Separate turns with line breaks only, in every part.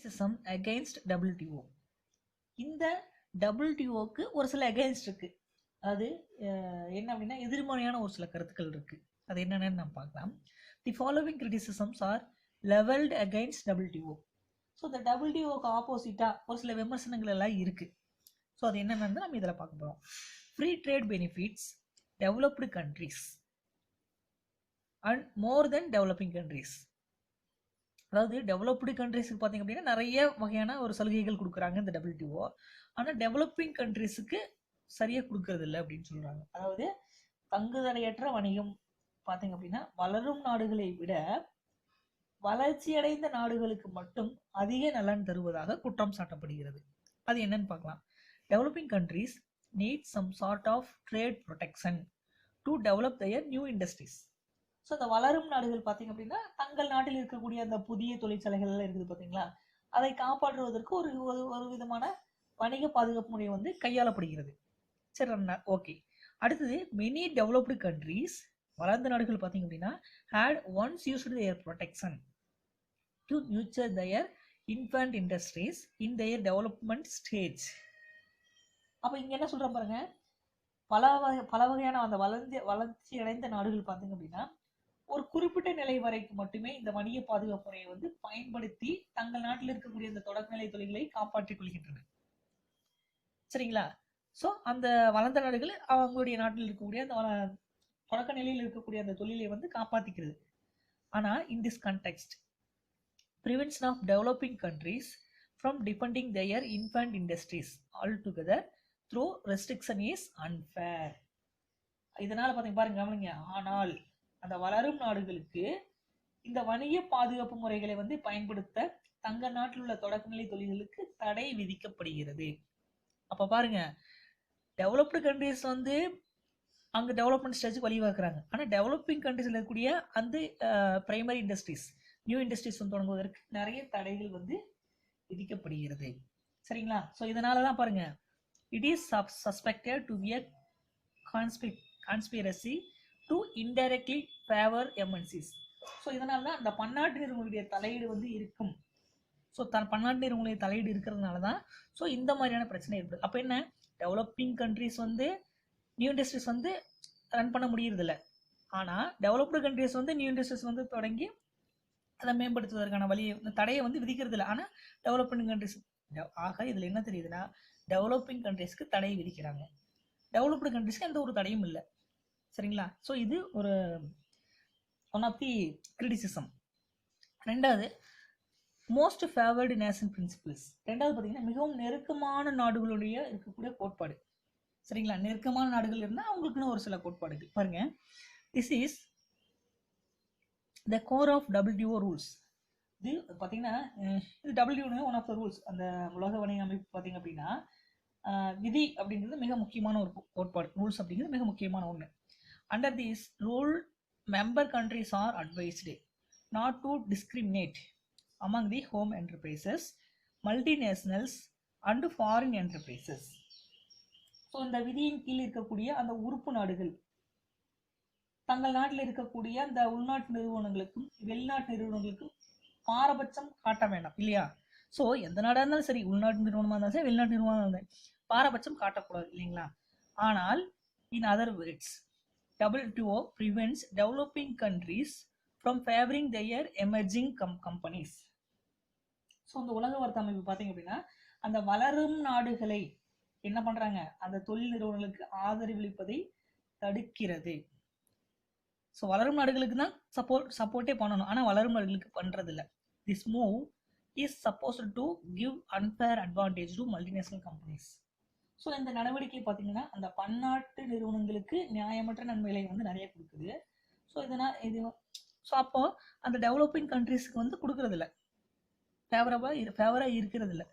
criticism against WTO. இந்த WTOக்கு ஒரு சில அகைன்ஸ்ட் இருக்கு. அது என்ன அப்படின்னா எதிர்மறையான ஒரு சில கருத்துக்கள் இருக்கு. அது என்னென்னு நம்ம பார்க்கலாம். The following criticisms are levelled against WTO. So இந்த WTOக்கு ஆப்போசிட்டாக ஒரு சில விமர்சனங்கள் எல்லாம் இருக்கு. ஸோ அது என்னென்னு நம்ம இதில் பார்க்க போகிறோம். Free trade benefits developed countries and more then developing countries. அதாவது டெவலப்டு கண்ட்ரிஸுக்கு பார்த்தீங்க அப்படின்னா நிறைய வகையான ஒரு சலுகைகள் கொடுக்குறாங்க இந்த WTO. ஆனால் டெவலப்பிங் கண்ட்ரிஸுக்கு சரியாக கொடுக்கறது இல்லை அப்படின்னு சொல்கிறாங்க. அதாவது தங்குதடையற்ற வணிகம் பார்த்தீங்க அப்படின்னா வளரும் நாடுகளை விட வளர்ச்சியடைந்த நாடுகளுக்கு மட்டும் அதிக நலன் தருவதாக குற்றம் சாட்டப்படுகிறது. அது என்னன்னு பார்க்கலாம். Developing countries need some sort of trade protection to develop their new industries. So இந்த வளரும் நாடுகள் பார்த்தீங்க அப்படின்னா தங்கள் நாட்டில் இருக்கக்கூடிய அந்த புதிய தொழிற்சாலைகள் எல்லாம் இருக்குது பார்த்தீங்களா, அதை காப்பாற்றுவதற்கு ஒரு ஒரு விதமான வணிக பாதுகாப்பு முறை வந்து கையாளப்படுகிறது. சரி, ஓகே. அடுத்தது மெனி டெவலப்டு கண்ட்ரீஸ் வளர்ந்த நாடுகள் பார்த்தீங்க அப்படின்னா had once used their protection to nurture their infant industries in their development stage. அப்போ இங்கே என்ன சொல்கிறேன் பாருங்க, பல வகையான அந்த வளர்ச்சி அடைந்த நாடுகள் பார்த்தீங்க அப்படின்னா ஒரு குறிப்பிட்ட நிலை வரைக்கும் மட்டுமே இந்த வணிக பாதுகாப்பு முறையை வந்து பயன்படுத்தி தங்கள் நாட்டில் இருக்கக்கூடிய இந்த தொடக்கநிலை தொழில்களை காப்பாற்றிக் கொள்கின்றன. சரிங்களா? ஸோ அந்த வளர்ந்த நாடுகள் அவங்களுடைய நாட்டில் இருக்கக்கூடிய அந்த தொடக்க நிலையில் இருக்கக்கூடிய அந்த தொழிலை வந்து காப்பாற்றிக்கிறது. ஆனால் in this context prevention of developing countries from defending their infant industries altogether through restriction is unfair. இதனால பாருங்க கவனிங்க, ஆனால் அந்த வளரும் நாடுகளுக்கு இந்த வணிக பாதுகாப்பு முறைகளை வந்து பயன்படுத்த தங்க நாட்டில் உள்ள தொடக்கநிலை தொழில்களுக்கு தடை விதிக்கப்படுகிறது. அப்ப பாருங்க, டெவலப்டு கண்ட்ரிஸ் வந்து அங்க டெவலப்மெண்ட் ஸ்டேஜுக்கு வழிவகுக்கிறாங்க. ஆனா டெவலப்பிங் கண்ட்ரிஸ்ல இருக்கக்கூடிய அந்த பிரைமரி இண்டஸ்ட்ரீஸ் நியூ இண்டஸ்ட்ரீஸ் வந்து தொடங்குவதற்கு நிறைய தடைகள் வந்து விதிக்கப்படுகிறது. சரிங்களா? ஸோ இதனால தான் பாருங்க, it is suspected to be a conspiracy to indirectly favour MNCs. So இதனால தான் அந்த பன்னாட்டு நிறுவனங்களுடைய தலையீடு வந்து இருக்கும். ஸோ பன்னாட்டு நிறுவனங்களுடைய தலையீடு இருக்கிறதுனால தான் ஸோ இந்த மாதிரியான பிரச்சனை ஏற்படுது. அப்போ என்ன, டெவலப்பிங் கண்ட்ரிஸ் வந்து நியூ இண்டஸ்ட்ரீஸ் வந்து ரன் பண்ண முடியறதில்ல. ஆனால் டெவலப்டு கண்ட்ரிஸ் வந்து நியூ இண்டஸ்ட்ரீஸ் வந்து தொடங்கி அதை மேம்படுத்துவதற்கான வழியை தடையை வந்து விதிக்கிறது இல்லை. ஆனால் டெவலப்பிங் கண்ட்ரிஸ் ஆக இதில் என்ன தெரியுதுன்னா டெவலப்பிங் கண்ட்ரிஸ்க்கு தடை விதிக்கிறாங்க, டெவலப்டு கண்ட்ரிஸ்க்கு எந்த ஒரு தடையும் இல்லை. சரிங்களா? ஸோ இது ஒரு ஒன் ஆஃப் தி கிரிட்டிசிசம். ரெண்டாவது மோஸ்ட் ஃபேவர்டு நேஷன் பிரின்சிபிள்ஸ். ரெண்டாவது பார்த்தீங்கன்னா மிகவும் நெருக்கமான நாடுகளுடைய இருக்கக்கூடிய கோட்பாடு. சரிங்களா? நெருக்கமான நாடுகள் இருந்தால் அவங்களுக்குன்னு ஒரு சில கோட்பாடுகள் பாருங்க. This is the core of WTO rules. இது பார்த்தீங்கன்னா இது WTO one of the rules. அந்த உலக வணிக அமைப்பு பார்த்தீங்க அப்படின்னா விதி அப்படிங்கிறது மிக முக்கியமான ஒரு கோட்பாடு. ரூல்ஸ் அப்படிங்கிறது மிக முக்கியமான ஒன்று. Under this rule member countries R advised not to discriminate among the home enterprises, multinationals and foreign enterprises. So இந்த விதியின் கீழ் இருக்கக்கூடிய அந்த உறுப்பு நாடுகள் தங்கள் நாட்டில் இருக்கக்கூடிய அந்த உள்நாட்டு நிறுவனங்களுக்கும் வெளிநாட்டு நிறுவனங்களுக்கும் பாரபட்சம் காட்ட வேண்டாம் இல்லையா? ஸோ எந்த நாடாக இருந்தாலும் சரி, உள்நாட்டு நிறுவனமாக இருந்தாலும் சரி, வெளிநாட்டு நிறுவனமாக இருந்தாலும் பாரபட்சம் காட்டக்கூடாது இல்லைங்களா? ஆனால் in other words WTO prevents developing countries from favoring their emerging companies. So இந்த உலக வர்த்தக அமைப்பு பார்த்தீங்க அப்படின்னா அந்த வளரும் நாடுகளை என்ன பண்றாங்க, அந்த தொழில் நிறுவனங்களுக்கு ஆதரவளிப்பதை தடுக்கிறது. ஸோ வளரும் நாடுகளுக்கு தான் சப்போர்ட்டே பண்ணணும், ஆனால் வளரும் நாடுகளுக்கு பண்றது இல்லை. This move is supposed to give unfair advantage to multinational companies. So இந்த நடவடிக்கை பார்த்தீங்கன்னா அந்த பன்னாட்டு நிறுவனங்களுக்கு நியாயமற்ற நன்மைகளை வந்து நிறைய கொடுக்குது. ஸோ இதனால் ஸோ அப்போ அந்த டெவலப்பிங் கண்ட்ரிஸ்க்கு வந்து கொடுக்கறது இல்லை, ஃபேவராக இருக்கிறது இல்லை.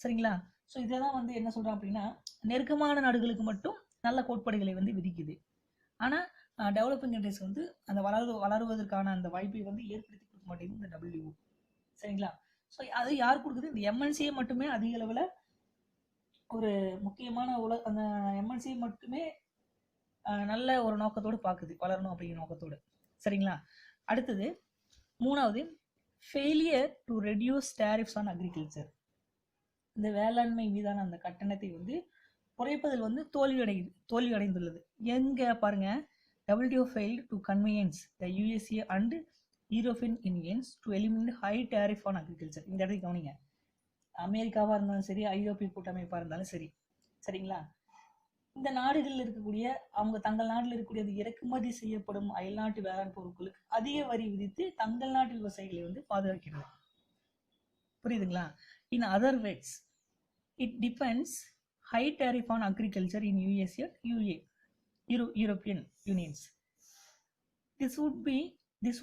சரிங்களா? ஸோ இதை தான் வந்து என்ன சொல்கிறோம் அப்படின்னா நெருக்கமான நாடுகளுக்கு மட்டும் நல்ல கோட்பாடுகளை வந்து விதிக்குது. ஆனால் டெவலப்பிங் கண்ட்ரிஸ் வந்து அந்த வளருவதற்கான அந்த வாய்ப்பை வந்து ஏற்படுத்தி கொடுக்க மாட்டேங்குது இந்த WTO. சரிங்களா? ஸோ அது யார் கொடுக்குது, இந்த MNCயை மட்டுமே அதிக அளவில் ஒரு முக்கியமான அந்த MNC மட்டுமே நல்ல ஒரு நோக்கத்தோடு பார்க்குது, வளரணும் அப்படிங்கிற நோக்கத்தோடு. சரிங்களா? அடுத்தது மூணாவது failure to reduce tariffs on agriculture. இந்த வேளாண்மை மீதான அந்த கட்டணத்தை வந்து குறைப்பதில் வந்து தோல்வி அடைந்துள்ளது. எங்க பாருங்க, WTO failed to convince the USA and European Unions to eliminate high tariff on agriculture. இந்த இடத்துக்கு கவனிங்க, அமெரிக்காவா இருந்தாலும் சரி, ஐரோப்பிய கூட்டமைப்பா இருந்தாலும் சரி, சரிங்களா, இந்த நாடுகளில் இருக்கக்கூடிய அவங்க தங்கள் நாட்டில் இருக்கக்கூடிய இறக்குமதி செய்யப்படும் அயல்நாட்டு வேளாண் பொருட்களுக்கு அதிக வரி விதித்து தங்கள் நாட்டு விவசாயிகளை வந்து பாதுகாக்கிறது. புரியுதுங்களா? In other words, it depends high tariff on agriculture in USA and European Unions. This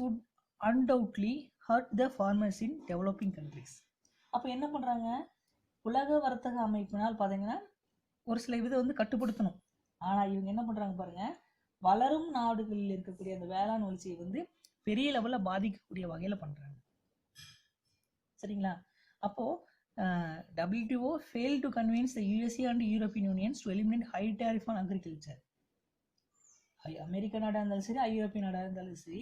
would undoubtedly hurt the farmers in developing countries. அப்போ என்ன பண்றாங்க, உலக வர்த்தக அமைப்பினால் பார்த்தீங்கன்னா ஒரு சில இதை வந்து கட்டுப்படுத்தணும். ஆனால் இவங்க என்ன பண்ணுறாங்க பாருங்க, வளரும் நாடுகளில் இருக்கக்கூடிய அந்த வேளாண் வளர்ச்சியை வந்து பெரிய லெவலில் பாதிக்கக்கூடிய வகையில் பண்ணுறாங்க. சரிங்களா? அப்போது WTO failed to convince the USA and European Unions to eliminate high tariff on agriculture. அமெரிக்க நாடாக இருந்தாலும் சரி, ஐரோப்பிய நாடாக இருந்தாலும் சரி,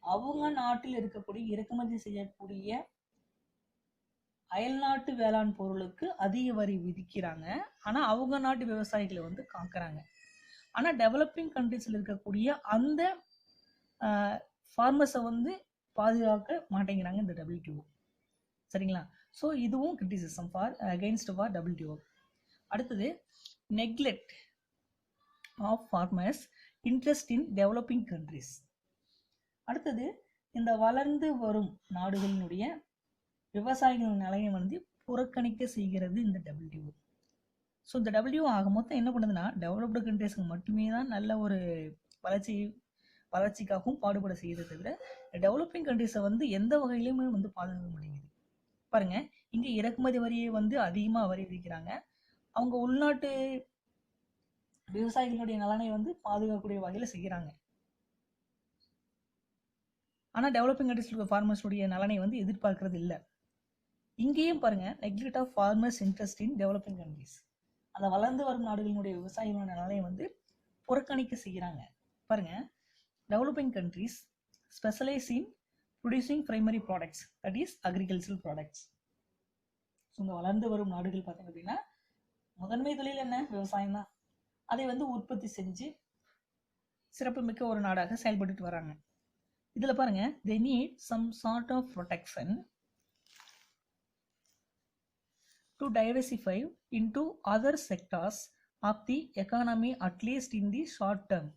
அவங்க நாட்டில் இருக்கக்கூடிய இறக்குமதி செய்யக்கூடிய அயல்நாட்டு வேளாண் பொருளுக்கு அதிக வரி விதிக்கிறாங்க. ஆனால் அவங்க நாட்டு விவசாயிகளை வந்து காக்குறாங்க. ஆனால் டெவலப்பிங் கண்ட்ரீஸில் இருக்கக்கூடிய அந்த ஃபார்மர்ஸை வந்து பாதுகாக்க மாட்டேங்கிறாங்க இந்த WTO. சரிங்களா? ஸோ இதுவும் கிரிட்டிசிசம் அகெயின்ஸ்ட் ஃபார் WTO. அடுத்தது, neglect of farmers interest in developing countries. அடுத்தது, இந்த வளர்ந்து வரும் நாடுகளினுடைய விவசாயிகளின் நிலையை வந்து புறக்கணிக்க செய்கிறது இந்த WTO. ஸோ இந்த WTO ஆக மொத்தம் என்ன பண்ணுதுன்னா, டெவலப்டு கண்ட்ரீஸ்க்கு மட்டுமே தான் நல்ல ஒரு வளர்ச்சிக்காகவும் பாடுபட செய்யறதை தவிர டெவலப்பிங் கண்ட்ரீஸை வந்து எந்த வகையிலுமே வந்து பாதுகாக்க முடியுது. பாருங்க, இங்க இறக்குமதி வரியை வந்து அதிகமாக வரி விதிக்கிறாங்க. அவங்க உள்நாட்டு விவசாயிகளுடைய நலனை வந்து பாதுகாக்கக்கூடிய வகையில் செய்கிறாங்க. ஆனால் டெவலப்பிங் கண்ட்ரீஸ்ல இருக்க ஃபார்மர்ஸுடைய நலனை வந்து எதிர்பார்க்கறது இல்லை. இங்கேயும் பாருங்க, neglect of farmers interest in developing countries. அந்த வளர்ந்து வரும் நாடுகளினுடைய விவசாயிகளோட நலனை வந்து புறக்கணிக்க செய்கிறாங்க. பாருங்க, developing countries specialise in producing primary products, that is agricultural products. So இந்த வளர்ந்து வரும் நாடுகள் பார்த்தீங்க அப்படின்னா முதன்மை தொழில் என்ன, விவசாயம் தான். அதை வந்து உற்பத்தி செஞ்சு சிறப்பு மிக்க ஒரு நாடாக செயல்பட்டு வராங்க. இதில் பாருங்க, they need some sort of protection to diversify into other sectors of the economy, at least in the short term.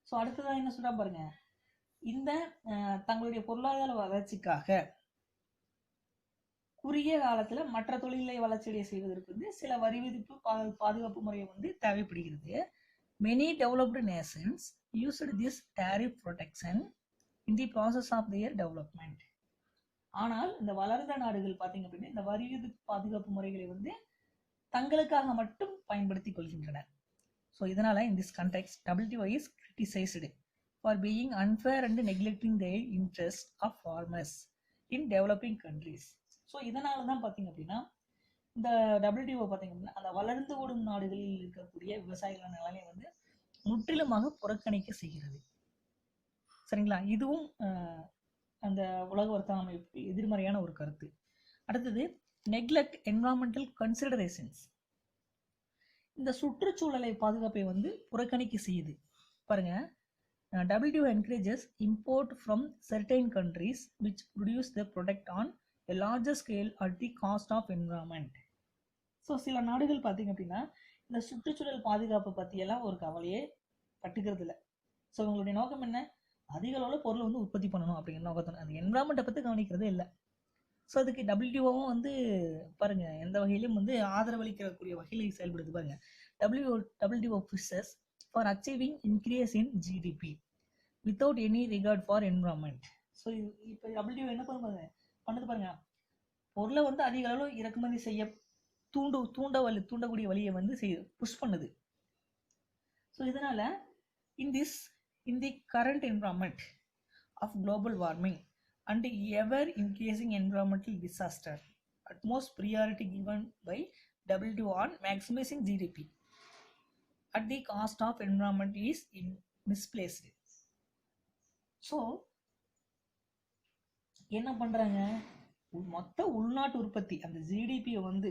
So அடுத்ததான் என்ன சொல்றா பாருங்க, இந்த தங்களுடைய பொருளாதார வளர்ச்சிக்காக குறுகிய காலத்துல மற்ற தொழிலை வளர்ச்சியடைய செய்வதற்கு வந்து சில வரி விதிப்பு பாதுகாப்பு முறையை வந்து தேவைப்படுகிறது. Many developed nations used this tariff protection in the process of their development. ஆனால் இந்த வளர்ந்த நாடுகள் பார்த்தீங்க அப்படின்னா இந்த வரி விதிப்பு பாதுகாப்பு முறைகளை வந்து தங்களுக்காக மட்டும் பயன்படுத்தி கொள்கின்றன. ஸோ இதனால in this context WTO is criticized for being unfair and neglecting the interest of farmers in developing countries. So இதனால தான் பார்த்தீங்க அப்படின்னா இந்த WTO பார்த்தீங்க அப்படின்னா அந்த வளர்ந்து ஓடும் நாடுகளில் இருக்கக்கூடிய விவசாயிகளின் நலனை வந்து முற்றிலுமாக புறக்கணிக்க செய்கிறது. சரிங்களா? இதுவும் அந்த உலக வர்த்தக அமைப்பு எதிர்மறையான ஒரு கருத்து. அடுத்தது, நெக்லெக்ட் என்விரான்மெண்டல் கன்சிடரேஷன்ஸ். இந்த சுற்றுச்சூழலை பாதுகாப்பை வந்து புறக்கணிக்க செய்யுது. பாருங்க, WTO encourages import from certain countries which produce the product on a larger scale at the cost of environment. So சில நாடுகள் பார்த்தீங்க அப்படின்னா இந்த சுற்றுச்சூழல் பாதுகாப்பை பற்றியெல்லாம் ஒரு கவலையே பட்டுக்கிறது இல்லை. ஸோ இவங்களுடைய நோக்கம் என்ன, அதிக அளவில் பொருளை வந்து உற்பத்தி பண்ணணும் அப்படிங்கிற நோக்கத்தோட அந்த என்விரான்மெண்ட்டை பற்றி கவனிக்கிறதே இல்லை. ஸோ அதுக்கு WTOவும் வந்து பாருங்க எந்த வகையிலும் வந்து ஆதரவளிக்கக்கூடிய வகையில் செயல்படுது. பாருங்க, WTO pushes for achieving increase in GDP without any regard for environment. So இப்போ WTO என்ன பண்ணுது பாருங்க, பொருளை வந்து அதிக அளவில் இறக்குமதி செய்ய தூண்டக்கூடிய வழியை வந்து புஷ் பண்ணுது. ஸோ இதனால in the current environment of global warming and ever increasing environmental disaster, utmost priority given by WTO on maximizing GDP at the cost of environment is misplaced. So என்ன பண்றாங்க, மொத்த உள்நாட்டு உற்பத்தி அந்த ஜிடிபியை வந்து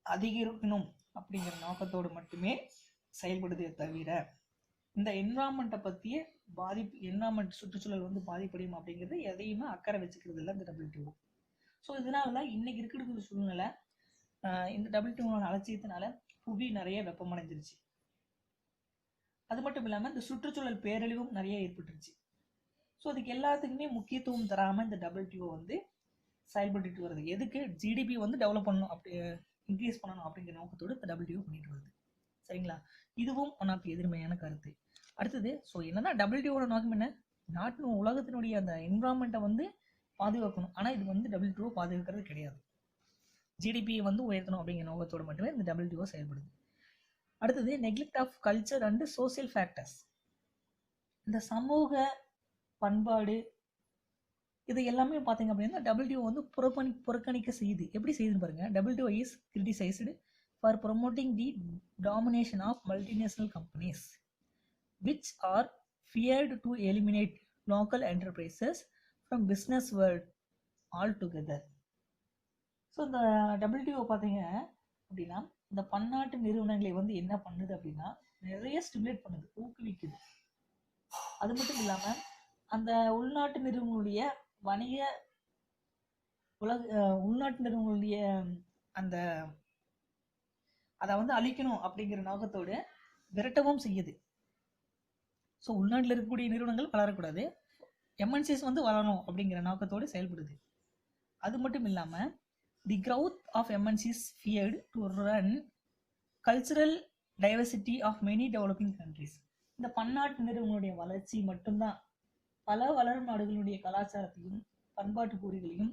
அதிகரிக்கணும் அப்படிங்கிற நோக்கத்தோடு மட்டுமே செயல்படுதே தவிர இந்த என்விரான்மெண்ட்டை பற்றிய பாதிப்பு, என்விரான்மெண்ட் சுற்றுச்சூழல் வந்து பாதிப்படையும் அப்படிங்கிறது எதையுமே அக்கறை வச்சுக்கிறது இல்லை இந்த WTO. ஸோ இதனால தான் இன்னைக்கு இருக்கிற சூழ்நிலை இந்த WTO அலட்சியத்தினால புவி நிறைய வெப்பமடைஞ்சிருச்சு. அது மட்டும் இல்லாமல் இந்த சுற்றுச்சூழல் பேரழிவும் நிறைய ஏற்பட்டுருச்சு. ஸோ அதுக்கு எல்லாத்துக்குமே முக்கியத்துவம் தராமல் இந்த WTO வந்து செயல்பட்டு வருது. எதுக்கு, ஜிடிபி வந்து டெவலப் பண்ணணும், அப்படி இன்க்ரீஸ் பண்ணணும் அப்படிங்கிற நோக்கத்தோடு இந்த WTO பண்ணிட்டு வருது. சரிங்களா, இதுவும் உனக்கு எதிர்மையான கருத்து. அடுத்தது, ஸோ என்னன்னா WTO நோக்கம் என்ன, நாட்டின் உலகத்தினுடைய அந்த என்விரான்மெண்ட்டை வந்து பாதுகாக்கணும். ஆனால் இது வந்து WTO பாதுகாக்கிறது கிடையாது. ஜிடிபியை வந்து உயர்த்தணும் அப்படிங்கிற நோக்கத்தோடு மட்டுமே இந்த WTO செயல்படுது. அடுத்தது, neglect of culture and social factors. இந்த சமூக பண்பாடு இது எல்லாமே பார்த்தீங்க அப்படின்னா WTO வந்து புறக்கணிக்க செய்யுது. எப்படி செய்யுதுன்னு பாருங்க. WTO is criticised for promoting the domination of multinational companies which are feared to eliminate local enterprises from business world altogether. So இந்த WTO பார்த்தீங்க அப்படின்னா இந்த பன்னாட்டு நிறுவனங்களை வந்து என்ன பண்ணுது அப்படின்னா நிறைய ஸ்டிமுலேட் பண்ணுது, ஊக்குவிக்குது. அது மட்டும் இல்லாமல் அந்த உள்நாட்டு நிறுவனங்களுடைய வணிக உள்நாட்டு நிறுவனங்களுடைய அந்த அதை வந்து அழிக்கணும் அப்படிங்கிற நோக்கத்தோடு விரட்டவும் செய்யுது. ஸோ உள்நாட்டில் இருக்கக்கூடிய நிறுவனங்கள் வளரக்கூடாது, எம்என்சிஸ் வந்து வளரணும் அப்படிங்கிற நோக்கத்தோடு செயல்படுது. அது மட்டும் இல்லாமல் the growth of MNCs feared to ruin cultural diversity of many developing countries. இந்த பன்னாட்டு நிறுவனங்களுடைய வளர்ச்சி மட்டும்தான் பல வளரும் நாடுகளுடைய கலாச்சாரத்தையும் பண்பாட்டு கூறுகளையும்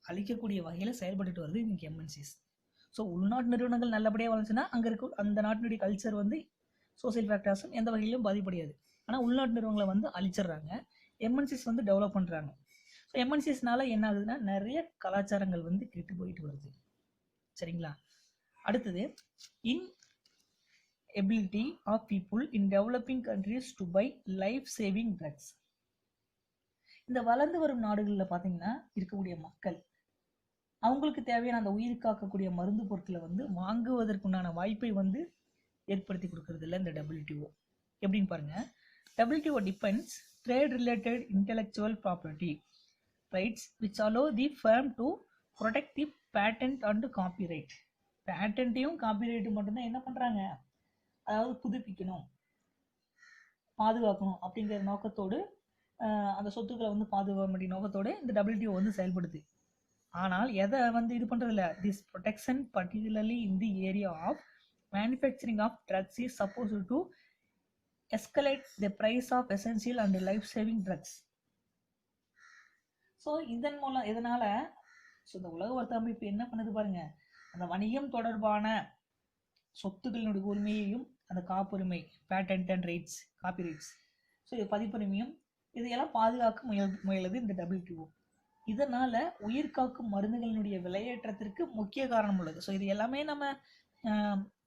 அழிக்கக்கூடிய வகையில் செயல்பட்டு வருது இன்னைக்கு எம்என்சிஸ். ஸோ உள்நாட்டு நிறுவனங்கள் நல்லபடியாக வளர்ச்சுன்னா அங்கே இருக்க அந்த நாட்டினுடைய கல்ச்சர் வந்து சோசியல் ஃபேக்டர்ஸும் எந்த வகையிலும் பாதிப்படையாது. ஆனால் உள்நாட்டு நிறுவனங்களை வந்து அழிச்சிடுறாங்க, எம்என்சிஸ் வந்து டெவலப் பண்ணுறாங்க. ஸோ எம்என்சிஸ்னால என்ன ஆகுதுன்னா நிறைய கலாச்சாரங்கள் வந்து கெட்டு போயிட்டு வருது. சரிங்களா, அடுத்தது, inability of people in developing countries to buy life saving drugs. இந்த வளர்ந்து வரும் நாடுகளில் பார்த்தீங்கன்னா இருக்கக்கூடிய மக்கள் அவங்களுக்கு தேவையான அந்த உயிர் காக்கக்கூடிய மருந்து பொருட்களை வந்து வாங்குவதற்குண்டான வாய்ப்பை வந்து ஏற்படுத்தி கொடுக்கறது இல்லை இந்த WTO. எப்படின்னு பாருங்க. WTO defends trade related intellectual property rights which allow the firm to protect the patent and copyright. பேட்டன்ட்டையும் காப்பிரைட்டும் மட்டும்தான் என்ன பண்ணுறாங்க, அதாவது புதுப்பிக்கணும், பாதுகாக்கணும் அப்படிங்கிற நோக்கத்தோடு அந்த சொத்துக்களை வந்து பாதுகாக்க வேண்டிய நோக்கத்தோடு இந்த WTO வந்து செயல்படுது. ஆனால் எதை வந்து இது பண்ணுறதில்ல, this protection particularly in the area of manufacturing of drugs is supposed to escalate the price of essential and life-saving drugs. So இதன் மூலம் இதனால இந்த உலக வர்த்தக அமைப்பு என்ன பண்ணுது பாருங்க, அந்த வணிகம் தொடர்பான சொத்துக்களினுடைய உரிமையையும் அந்த காப்புரிமை patent and rights copyrights, so இது பதிப்புரிமையும் இதையெல்லாம் பாதுகாக்க முயலுது இந்த WTO. இதனால உயிர் காக்கும் மருந்துகளினுடைய விலையேற்றத்திற்கு முக்கிய காரணம் உள்ளது. ஸோ இது எல்லாமே நம்ம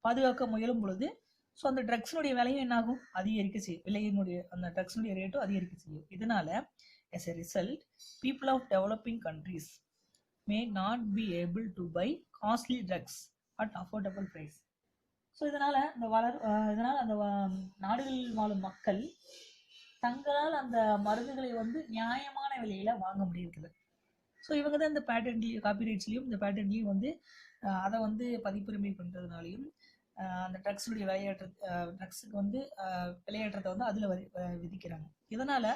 பாதுகாக்க முயலும் பொழுது ஸோ அந்த ட்ரக்ஸினுடைய விலையும் என்னாகும், அதிகரிக்க செய்யும், விலையினுடைய அந்த ட்ரக்ஸினுடைய ரேட்டும் அதிகரிக்க செய்யும். இதனால as a result people of developing countries may not be able to buy costly drugs at affordable price. So இதனால அந்த நாடுகளில் வாழும் மக்கள் தங்களால் அந்த மருந்துகளை வந்து நியாயமான விலையில வாங்க முடியுது. ஸோ இவங்க தான் இந்த பேட்டன்ட்லையும் காப்பிரைட்ஸ்லையும் இந்த பேட்டன்ட்லையும் வந்து அதை வந்து பதிப்புரிமை பண்ணுறதுனாலையும் அந்த ட்ரக்ஸுடைய ட்ரக்ஸுக்கு வந்து விலையேற்றத்தை வந்து அதில் விதிக்கிறாங்க. இதனால்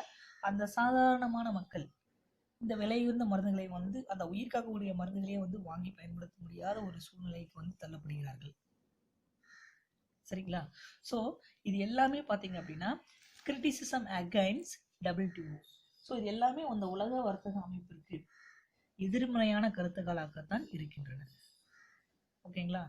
அந்த சாதாரணமான மக்கள் இந்த விலையுயர்ந்த மருந்துகளை வந்து அந்த உயிர் காக்கக்கூடிய மருந்துகளையே வந்து வாங்கி பயன்படுத்த முடியாத ஒரு சூழ்நிலைக்கு வந்து தள்ளப்படுகிறார்கள். சரிங்களா, ஸோ இது எல்லாமே பார்த்தீங்க அப்படின்னா கிரிட்டிசிசம் அகைன்ஸ்ட் WTO. ஸோ இது எல்லாமே அந்த உலக வர்த்தக அமைப்பிற்கு எதிர்மறையான கருத்துக்களாகத்தான் இருக்கின்றன. ஓகேங்களா.